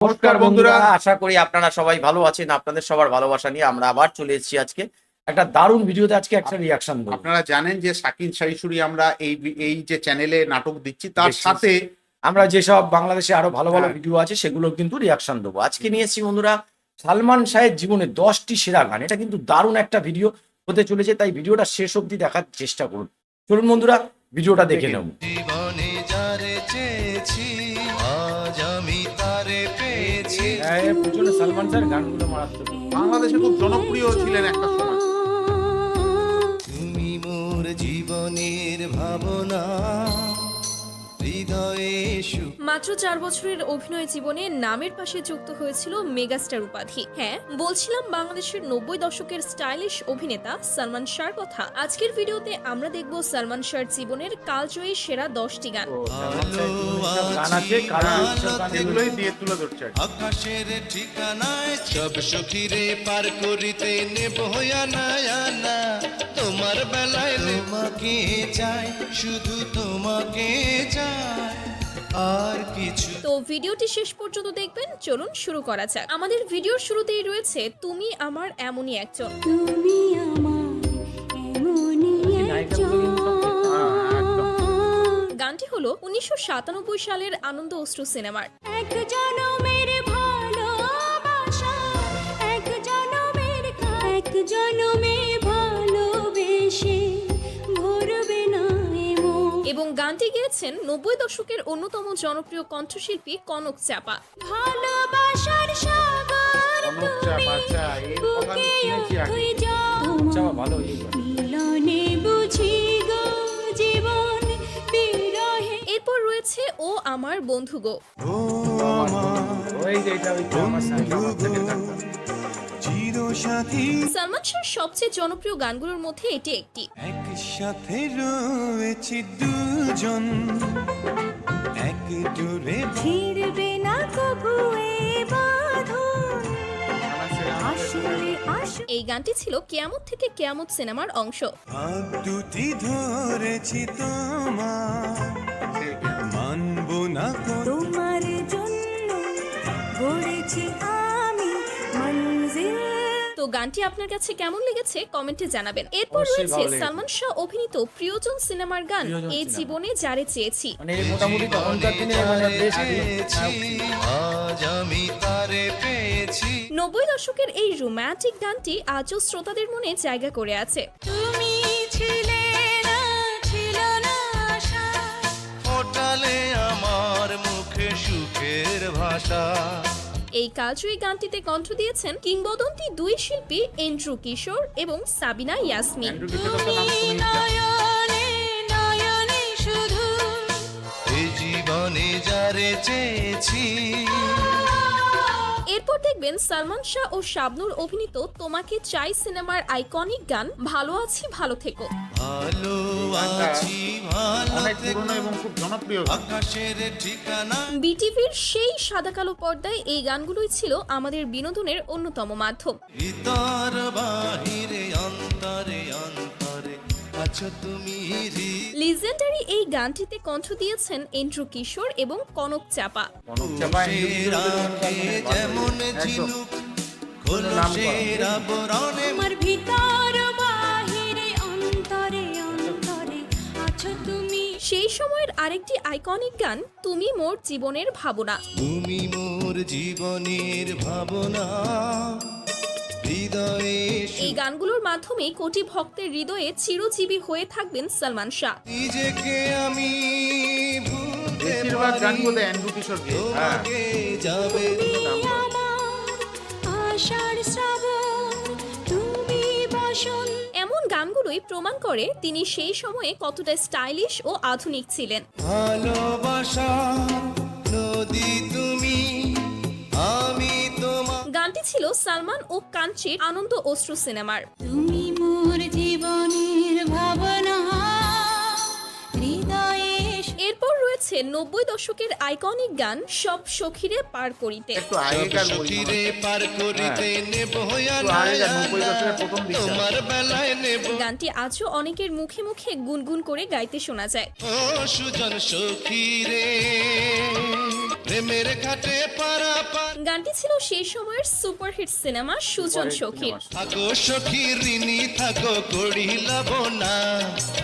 নমস্কার বন্ধুরা, আশা করি আপনারা সবাই ভালো আছেন। আপনাদের সবার ভালোবাসা নিয়ে আমরা আবার চলে এসেছি আজকে একটা দারুণ ভিডিওতে। আজকে একটা রিয়াকশন দেব। আপনারা জানেন যে শাকিন শাইশুড়ি আমরা এই যে চ্যানেলে নাটক দিচ্ছি তার দেখছি। সাথে আমরা যেসব বাংলাদেশে আরো ভালো ভালো হ্যাঁ। ভিডিও আছে সেগুলো কিন্তু রিয়াকশন দেবো। আজকে নিয়ে এসেছি বন্ধুরা সালমান শাহের জীবনে 10টি সেরা গান। এটা কিন্তু দারুণ একটা ভিডিও হতে চলেছে, তাই ভিডিওটা শেষ অবধি দেখার চেষ্টা করুন। চলুন বন্ধুরা ভিডিওটা দেখে নেব। জীবনে যারে চেয়েছি আজ আমি তারে পেয়েছি। পিছনে সালমান শাহের গানগুলো মারাত্মক। বাংলাদেশে খুব জনপ্রিয় ছিলেন একটা সময়। তুমি মোর জীবনের ভাবনা হৃদয়ে সুখ। মাত্র 4 বছরের অভিনয় জীবনে নামের পাশে যুক্ত হয়েছিল মেগাস্টার উপাধি। হ্যাঁ, বলছিলাম বাংলাদেশের 90 দশকের স্টাইলিশ অভিনেতা সালমান শাহর কথা। আজকের ভিডিওতে আমরা দেখব সালমান শাহর জীবনের কালজয়ী সেরা 10টি গান। গান আছে, এগুলোই দিয়ে তুলে ধরছে আর কি। আকাশের ঠিকানায় সব সখীরে পার করিতে নেব আনা আনা। তোমার বেলায় তোমাকে চাই, শুধু তোমাকে চাই, আর কিছু। তো ভিডিওটি শেষ পর্যন্ত দেখবেন। চলুন শুরু করা যাক। আমাদের ভিডিওর শুরুতেই রয়েছে তুমি আমার এমনই একজন। তুমি আমার এমনই একজন। গানটি হলো 1997 সালের আনন্দ অশ্রু সিনেমার। এক জনমের ভালোবাসা, এক জনমের এক জনমে ভালোবেসে ভরবে না এমন। এবং গানটি গেয়েছেন 90 দশকের অন্যতম জনপ্রিয় কণ্ঠশিল্পী কনক চাপা। ভালোবাসার সাগর কনক চাপা, আচ্ছা, এর কথা আমি শুনেছি আগে। চাপা ভালো এই গান। মিলনে বুঝি গো জীবন বিরহে। এরপর রয়েছে ও আমার বন্ধু গো। ও আমার ওই যে এটা ওই আমার সাথে আমার থেকে গানটা। চিরসাথী, সালমান শাহর সবচেয়ে জনপ্রিয় গানগুলোর মধ্যে এটি একটি। একসাথে রয়েছি দুজন, এক জোরে ছিড়বে না কবু এ বাঁধন, আসলে আসলে এই গানটি ছিল কেয়ামত থেকে কেয়ামত সিনেমার অংশ। হাত দুটি ধরেছি তোমার, মানবো না কো- তোমার জন্য গড়েছি আমি মঞ্জিল। তো গানটি আপনার কাছে কেমন লেগেছে কমেন্টে জানাবেন। এরপর অবশ্যই রয়েছে ভালো লেগেছে। সালমান শাহ অভিনীত প্রিয়জন সিনেমার গান প্রিয়জন এই সিনেমা। জীবনে যারে চেয়েছি। মানে এই মোটামুটি তখনকার দিনে মানে বেশ আজ আমি তারে পেয়েছি। 90 দশকের এই রোমান্টিক গানটি আজও শ্রোতাদের মনে জায়গা করে আছে। তুমি ছিলে না, ছিল না আশা। ফোটালে আমার মুখে সুখের ভাষা। এই কালজয়ী গানটিতে কণ্ঠ দিয়েছেন কিংবদন্তি দুই শিল্পী এন্ড্রু কিশোর এবং সাবিনা ইয়াসমিন। অ্যান্ড্রু কিশোরের তো নাম শুনেছি। নয়নে নয়নে শুধু এই জীবনে যারে চেয়েছি। এরপর দেখবেন সালমান শাহ ও শাবনূর অভিনীত তোমাকে চাই সিনেমার আইকনিক গান ভালো আছি ভালো থেকো। ভালো আছি ভালো অনেক থেকো, পুরনো এবং খুব জনপ্রিয় গান। আকাশের ঠিকানা। বিটিভির সেই সাদা কালো পর্দায় এই গানগুলোই ছিল আমাদের বিনোদনের অন্যতম মাধ্যম। ভিতর বাহিরে অন্তরে অন্তরে আছো তুমি। লিজেন্ডারি এই গানটিতে কণ্ঠ দিয়েছেন এন্ড্রু কিশোর এবং কনক চাপা। কনক চাপা, অ্যান্ড্রু কিশোরের যেমন একদম। ঝিনুক খোলসের আবরণে। আমার ভিতর বাহিরে অন্তরে অন্তরে আছো তুমি। সেই সময়ের আরেকটি আইকনিক গান তুমি মোর জীবনের ভাবনা। তুমি মোর জীবনের ভাবনা হৃদয়ে এই গানগুলোর মাধ্যমে কোটি ভক্তের হৃদয়ে চিরজীবী হয়ে থাকবেন সালমান শাহ। নিজেকে আমি ভুলতে বেশিরভাগ পারি, গানগুলো অ্যান্ড্রু কিশোর গেয়ে। হ্যাঁ, তোমাকে যাবে আমার আশার শ্রাবণ, তুমি বসন্ত। এমন গানগুলোই প্রমাণ করে তিনি সেই সময়ে কতটা স্টাইলিশ ও আধুনিক ছিলেন। ভালোবাসা নদী তুমি, আমি তোমার। গানটি ছিল সালমান ও কাঞ্চির আনন্দ অশ্রু সিনেমার। তুমি মোর জীবনের ভাবনা হৃদয়ে। এরপর রয়েছে 90 দশকের আইকনিক গান সব সখীরে পার করিতে। একটু আগেকার বই মনে সখীরে হয়। পার করিতে নেব একটু আগেকার 90 দশকের প্রথম দিকটা। তোমার বেলায় নেব। গানটি আজও অনেকের মুখে মুখে গুনগুন করে গাইতে শোনা যায়। ও সুজন সখীরে প্রেমের ঘাটে পারাপার গানটি ছিল সেই সময়ের সুপারহিট সিনেমা সুজন সখীর। থাকো সখী ঋণী থাকো করিলাব না,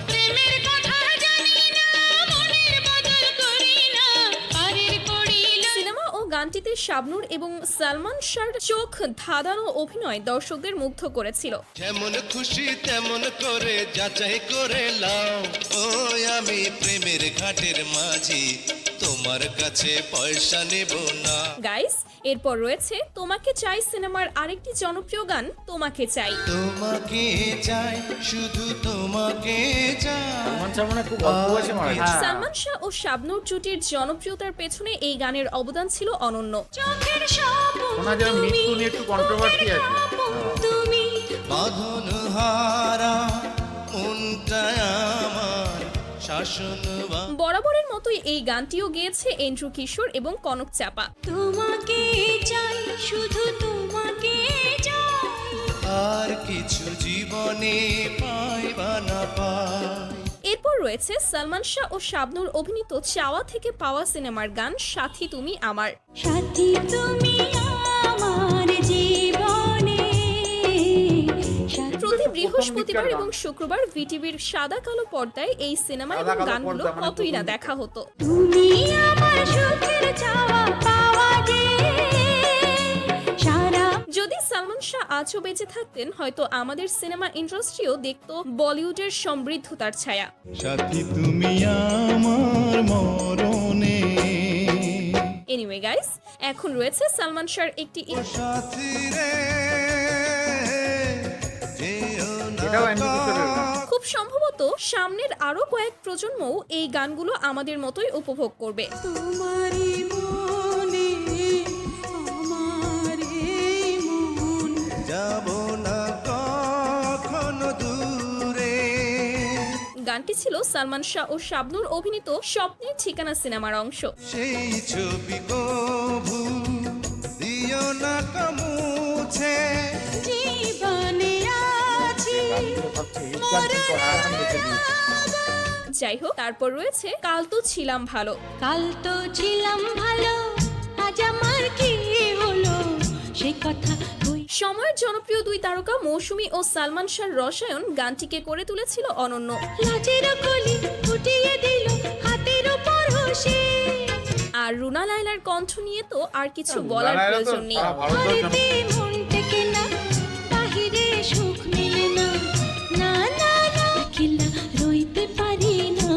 প্রেমের কথা জানি না, মনের বদল করি না, পারের করিল সিনেমা ও গানটিতে শাবনূর এবং সালমান শাহর চোখ ধাঁধানো অভিনয় দর্শকদের মুগ্ধ করেছিল। যেমন খুশি তেমন করে যাচাই করে লাও, ওই আমি প্রেমের ঘাটের মাঝি, তোমার কাছে পয়সা নেব না। গাইস, এরপর রয়েছে তোমাকে চাই সিনেমার আরেকটি জনপ্রিয় গান তোমাকে চাই। তোমাকে চাই, শুধু তোমাকে চাই। সালমান শাহ মানে খুব অল্প বয়সে মারা গেছে। সালমান শাহ ও শাবনূর জুটির জনপ্রিয়তার পেছনে এই গানের অবদান ছিল অনন্য। চোখের স্বপ্ন ওনার যেমন মৃত্যু নিয়ে একটু কন্ট্রোভার্সি আছে। তুমি বাঁধন হারা মনটা আমার শাসন বা বরাবরের মতোই এই গানটিও গেয়েছে এন্ড্রু কিশোর এবং কনক চাপা। তোমাকে চাই, শুধু তোমাকে চাই। আর কিছু জীবনে পাইবা না পাই। এরপর রয়েছে সালমান শাহ ও শাবনূর অভিনীত চাওয়া থেকে পাওয়া সিনেমার গান সাথী তুমি আমার। সাথী তুমি আমার জীবনে, সাথী প্রতি বৃহস্পতিবার দিককার এবং শুক্রবার ভিটিভির সাদা কালো পর্দায় এই সিনেমা সাদা এবং কালো গানগুলো পর্দা মানে কতই না প্রথম দেখা হতো। তুমি আমার সুখের চাওয়া পাওয়া যে সারা। যদি সালমান শাহ আজও বেঁচে থাকতেন, হয়তো আমাদের সিনেমা ইন্ডাস্ট্রিও দেখতো বলিউডের সমৃদ্ধতার ছায়া। সাথী তুমি আমার মরণে, এনিওয়ে গাইস, এখন রয়েছে সালমান শাহর একটি সাথী রে যেও না এটাও এন্ড্রু কিশোরের গান। খুব সম্ভবত সামনের আরো কয়েক প্রজন্মও এই গানগুলো আমাদের মতোই উপভোগ করবে। তোমারই মনে আমার এই মন, যাব না কখনো দূরে। গানটি ছিল সালমান শাহ ও শাবনূর অভিনীত স্বপ্নের ঠিকানা সিনেমার অংশ। সেই ছবি কভু দিও না কমুছে, জীবনে আছি গানগুলো ভাবছি হিট গান কিন্তু এখন দেখে দিয়েছে। যাই হোক, তারপর রয়েছে কাল তো ছিলাম ভালো। কাল তো ছিলাম ভালো, আজ আমার কি হলো সে কথা কই। সময়ের জনপ্রিয় দুই তারকা মৌসুমী ও সালমান শাহর রসায়ন গানটিকে করে তুলেছিল অনন্য। লাজের কলি ফুটিয়ে দিল হাতের উপর হোসে, আর রুনা লায়লার কণ্ঠ নিয়ে তো আর কিছু রুনা বলার লায়লা তো প্রয়োজন নেই। সারা ভারতবর্ষে ঘরেতে মন টেকে না, বাহিরে সুখ মিলে না, না না না একলা রইতে পারি না।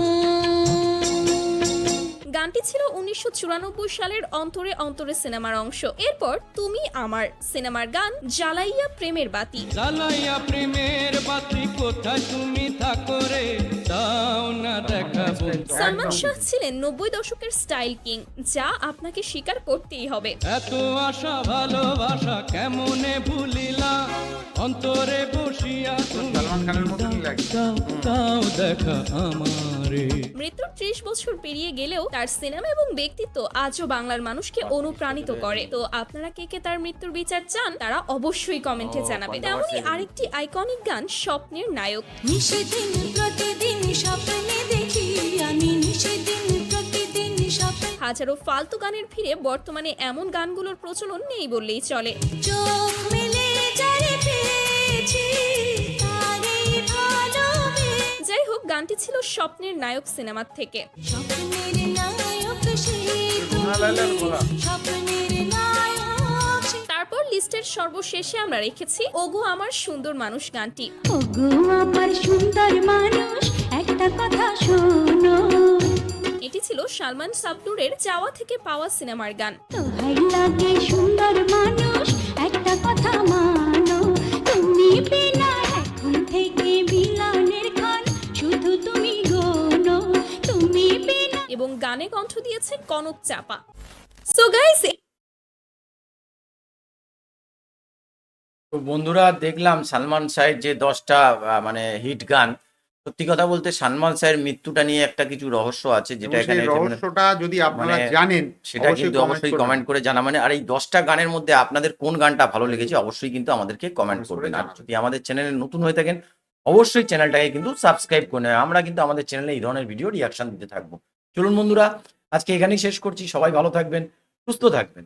গানটি ছিল 1994 সালের অন্তরে অন্তরে সিনেমার অংশ। এরপর তুমি আমার সিনেমার গান জ্বালাইয়া প্রেমের বাতি। জ্বালাইয়া প্রেমের বাতি কোথায় তুমি থাকো রে, দাও না দেখাবো। সালমান শাহ ছিলেন 90 দশকের স্টাইল কিং, যা আপনাকে স্বীকার করতেই হবে। এত আশা ভালোবাসা কেমনে ভুলিলা, অন্তরে বসিয়া তুমি সালমান খানের মতনই লাগে। দাও দাও দেখা আমারে। মৃত্যুর 30 বছর পেরিয়ে গেলেও তার সিনেমা এবং ব্যক্তিত্ব আজও বাংলার মানুষকে অনুপ্রাণিত করে। তো আপনারা কে কে তার মৃত্যুর বিচার চান, তারা অবশ্যই কমেন্টে জানাবেন। তেমনই আরেকটি আইকনিক গান স্বপ্নের নায়ক। নিষেদিন প্রতিদিন স্বপ্নে দেখি আমি, নিষেদিন প্রতিদিন স্বপ্নে, হাজারো ফালতু গানের ভিড়ে বর্তমানে এমন গানগুলোর প্রচলন নেই বললেই চলে। চোখ মেলে যারে পেয়েছি তারে ভালোবেসে। যাই হোক, গানটি ছিল স্বপ্নের নায়ক সিনেমার থেকে। স্বপ্নের নায়ক সেই রুনা লায়লার গলা। তুমি, স্বপ্নের নায়ক সেই। তারপর লিস্টের সর্বশেষে আমরা রেখেছি ওগো আমার সুন্দর মানুষ গানটি। ওগো আমার সুন্দর মানুষ একটা কথা শোনো, এটি ছিল সালমান শাবনূরের চাওয়া থেকে পাওয়া সিনেমার গান। দোহাই লাগে সুন্দর মানুষ একটা কথা মানো, তুমি বিনা এখন থেকে বিলানের ক্ষণ শুধু তুমি গোনো, তুমি বিনা। এবং গানে কণ্ঠ দিয়েছে কনক চাপা। সো গাইস, তো বন্ধুরা, দেখলাম সালমান শাহের যে 10টা মানে হিট গান। সত্যি কথা বলতে সালমান শাহের মৃত্যুটা নিয়ে একটা কিছু রহস্য আছে, যেটা এবং এখানে সেই রহস্যটা যদি আপনারা মানে জানেন সেটা কিন্তু অবশ্যই কমেন্ট করে জানাবেন। আর এই 10টা গানের মধ্যে আপনাদের কোন গানটা ভালো লেগেছে অবশ্যই কিন্তু আমাদেরকে কমেন্ট Comment করে করবেন। আর জানাবেন। যদি আমাদের চ্যানেলে নতুন হয়ে থাকেন অবশ্যই চ্যানেলটাকে কিন্তু সাবস্ক্রাইব করে নেবেন। আমরা কিন্তু আমাদের চ্যানেলে এই ধরনের ভিডিও রিয়াকশন দিতে থাকবো। চলুন বন্ধুরা, আজকে এখানেই শেষ করছি। সবাই ভালো থাকবেন, সুস্থ থাকবেন।